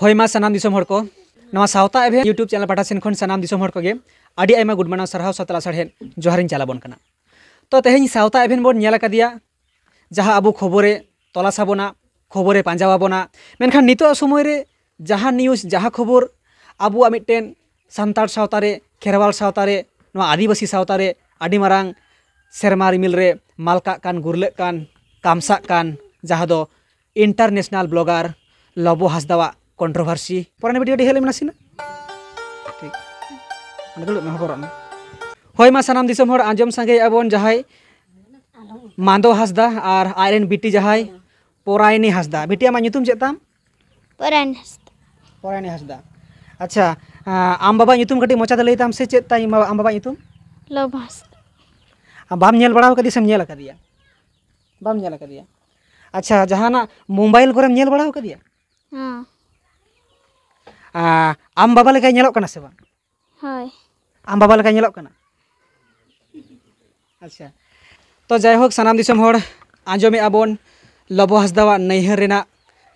हय मा सानाम दिसोम हर को नवा सावता एभे यूट्यूब चैनल पाटा सेन खन सानाम दिसोम हर को गे आडी आयमा गुड मॉर्निंग सरहाव सतला सड़हेन जोहारिन चालाबन कना। तो तेहेन सावता एभेन बोन नेला कदिया जहाँ अबो खबरे तलासाबोना खबरे पांजावाबोना मेनखान नितो समय रे जहाँ न्यूज जहाँ खबर अबुआ मिटेन सान्ताड़ सावतारे खेरवाल सावतारे नवा आदिवासी सावतारे आडी मारांग सेरमा रिमिल रे मालका कान गुरले कान कामसा कान जहाँ दो इंटरनेशनल ब्लॉगर लबो हासदावा कंट्रोवर्सी पुराने वीडियो डी हेले मनासिना ठीक अंदर में हबरन होय मा सानाम दिसम हर आंजम संगे अबन जहाय मांदो हासदा और आयरन बिटी जहाय पोरायनी हासदा बिटिया मा nyutum चेताम पोरायनी हासदा। अच्छा आम बाबा nyutum कटी मोचा दे लैताम से चेत ताई आम बाबा nyutum लब हासदा बाम नेल बड़ाव कदी सेम नेल कदिया बाम नेल कदिया। अच्छा जहाना मोबाइल करे नेल बड़ाव कदिया हां आम बाबा लेका नेलक कना से बा हाय आम बाबा लेका नेलक कना। अच्छा तो जायहोक सानाम दिसम हर आंजमे आबोन लबो हासदावा नैहर रेना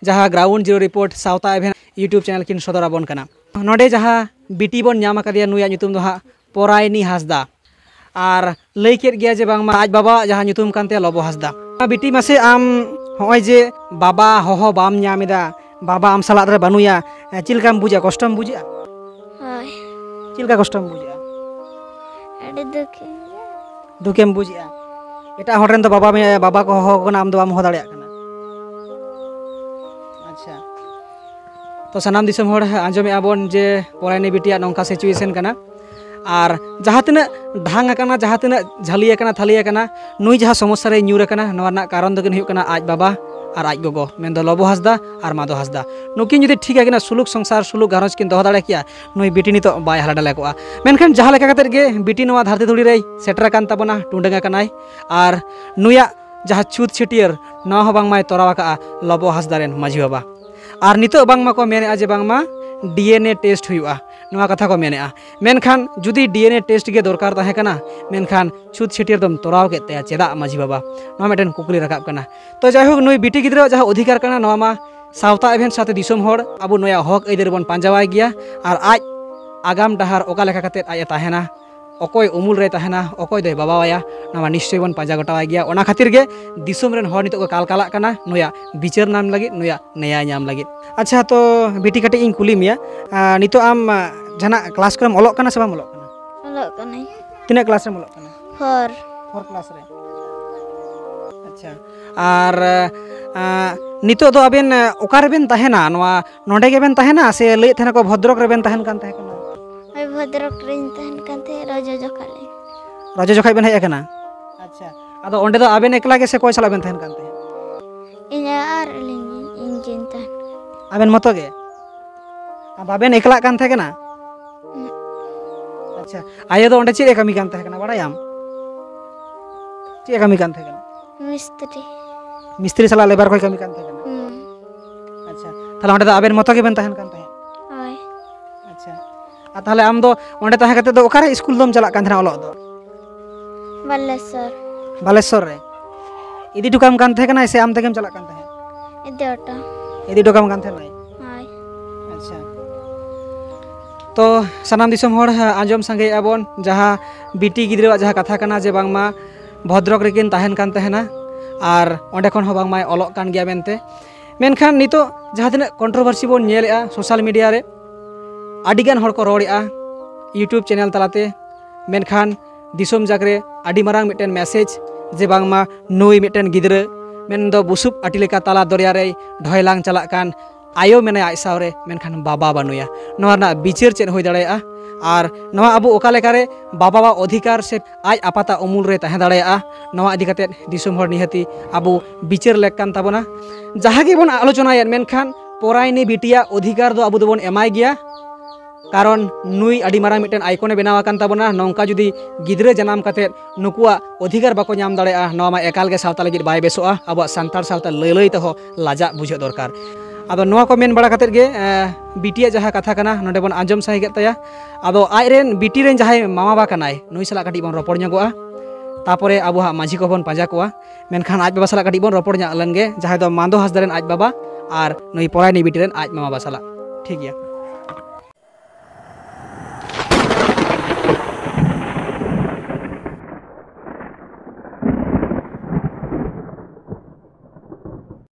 जहाँ ग्राउंड जीरो रिपोर्ट सावता एभेन यूट्यूब चैनल किन सदर आबोन कना। नोडे जहाँ बिटी बोन नाम कदिया नुया nyutum दो हा पोरायनी हासदा और लई केट गया जे बांगमा आज बाबा जहाँ nyutum कानते लबो हासदा। बिटी मासे आम होय जे बाबा होहो बाम नामेदा बाबा आम सालाद रे बानुया चिलकाम बुझा कष्टम बुझा हाय चिलका कष्टम बुझा अडे दुखे दुकेम बुझा एटा हॉटेल तो बाबा में बाबा को हो कना आम दो आम हो दाड़िया कना। अच्छा तो सनाम दिसम हर आंजमे आबोन जे पोरायनी बिटिया नोंका सिचुएशन कना और जहाँ तिना ढांग कना जहाँ तिना झलिया कना थलिया कना नुई जहाँ समस्या रे न्यूर कना नवा ना कारण दो किन कना आज बाबा और आज गोगो मेन लबो हासदा और मादो हासदा नुकिन जुदी ठीक है सुलुक संसार सुलुक घारज किन दो दाड़े किया नुई बिटी नितो बाय हाला डाले कोआ मेनखान जहाँ लेका कतेर गे बिटी नवा धरती धुड़ी रे सेटर कान ताबना टुंडंगा कनाय और नुया जहाँ छूत छिटियर ना हो बांग माय तोरावा का लबो हासदा रेन माझी बाबा और नितो बांग मा को मेने आज बांग मा डीएनए टेस्ट हुआ नवा कथा को मेने मेनखान जुदी डीएनए टेस्ट के दरकार ताहे कना मेनखान छूत छिटियर दम तोराव के ते चेदा माझी बाबा नवा मेटन कुकली रकाब कना। तो जायहोक नुई बिटी गिद्रा जहाँ अधिकार कना नवा मा सावता एभेन साथे दिसोम हर अबो नया हक एदर बन पांजावाय गया और आज आगाम डहार ओका लेखा कते आय ताहेना अकोय उमुल रे ताहेना अकोय दे बाबा वाया नवा निश्चय बन पांजा गटावाय गया ओना खातिर गे दिसोम रेन हर नितो को कालकाला कना नया बिचार नाम लगी नया नया नाम लगी। अच्छा तो बिटी कटे इन कुली मिया नितो आम जना क्लास करम ओलक कना से बाम ओलक कना ओलक कना तिना क्लास रे ओलक कना 4 क्लास रे। अच्छा और नितो दो अबेन ओका रेबेन ताहेना नवा नोंडे गेबेन ताहेना से लई थेना को भद्रक रेबेन ताहेन कान ताहे कना हाय भद्रक रेन ताहेन कान थे राजा जोखाई बेन हेय कना। अच्छा आदो ओंडे दो अबेन एकला के से कोय साला बेन ताहेन कान ताहे इना आर लिंग इंजन अबेन मतो गे बाबेन एकला कान थे कना। अच्छा आयो दो ओंडे चेरे कमी कान थे कना बड़ायाम चेरे कमी कान थे कना मिस्त्री साला लेबर कोई कमी कान थे कना। अच्छा ताले ओंडे दो अबेन मतो गे बेन ताहेन कान थे हाय। अच्छा आ ताले आम दो ओंडे ताहे कते दो ओकारे स्कूल दोम चला कान थेना ओलक दो बालेश्वर रे इदी टुकाम कान थे कना से आम तेगेम चला कान थे इदी टुकाम कान थे नाय हाय। अच्छा तो सानाम दिसम हर आंजम संगे आबोन जहाँ बिटी गिद्रा जहाँ कथा कना जे बांगमा भद्रक रेकिन ताहेन कान तहेना और ओंडे खन हो बांगमा ओलक कान गया मेनते मेनखान नितो जहाँ तिना कंट्रोवर्सी बोन नेलेआ सोशल मीडिया रे आडिगान हर को रोड़ेआ यूट्यूब चैनल तलाते मेनखान दिसोम जागरे आडी मारांग मिटेन मैसेज जे बांगमा नुई मिटेन गिद्रा मेन दो बुसुब आटी लेका ताला दरिया रे ढोयलांग चला कान आयो मेने आय सावरे मेनखान बाबा बानुया नवा ना बिचार चेन होय दाड़ेया और नवा अबो ओका लेकारे बाबा वा अधिकार से आज आपाता उमुल रे ताहे दाड़ेया नवा इदी कते दिसोम हर निहति अबो बिचार लेक कान ताबोना जहाँ गे बोन आलोचनाय मेनखान पोरायनी बिटिया अधिकार दो अबो दोबोन एमाय गया कारण नुई आडी मारांग मिटेन आइकने बनावा कान ताबोना नोंका जुदी गिद्रा जनाम कते नुकुआ अधिकार बाको नाम दाड़ेया नवा मा एकाल गे सावता लगित बाय बेसोआ अबो सान्ताड़ सावता लई तहो लाजा बुझे दरकार। आदो नवा को मेन बड़ा कतेर गे बिटिया जहाँ कथा कना नोंडे बन आंजम सही गे तया आदो आज रेन बिटी रेन जहाँ मामा बा कनाय नुई साला कटी बन रोपड़ नगोआ तापरे अबो हा माझी को बन पाजा कोआ मेनखान आज बाबा साला कटी बन रोपड़ ᱧᱟᱜ ᱞᱮᱱ गे जहाँ दो मांदो हासदा रेन आज बाबा और नुई पोरायनी बिटी रेन आज मामा बा साला ᱴᱷᱤᱠ ᱜᱮᱭᱟ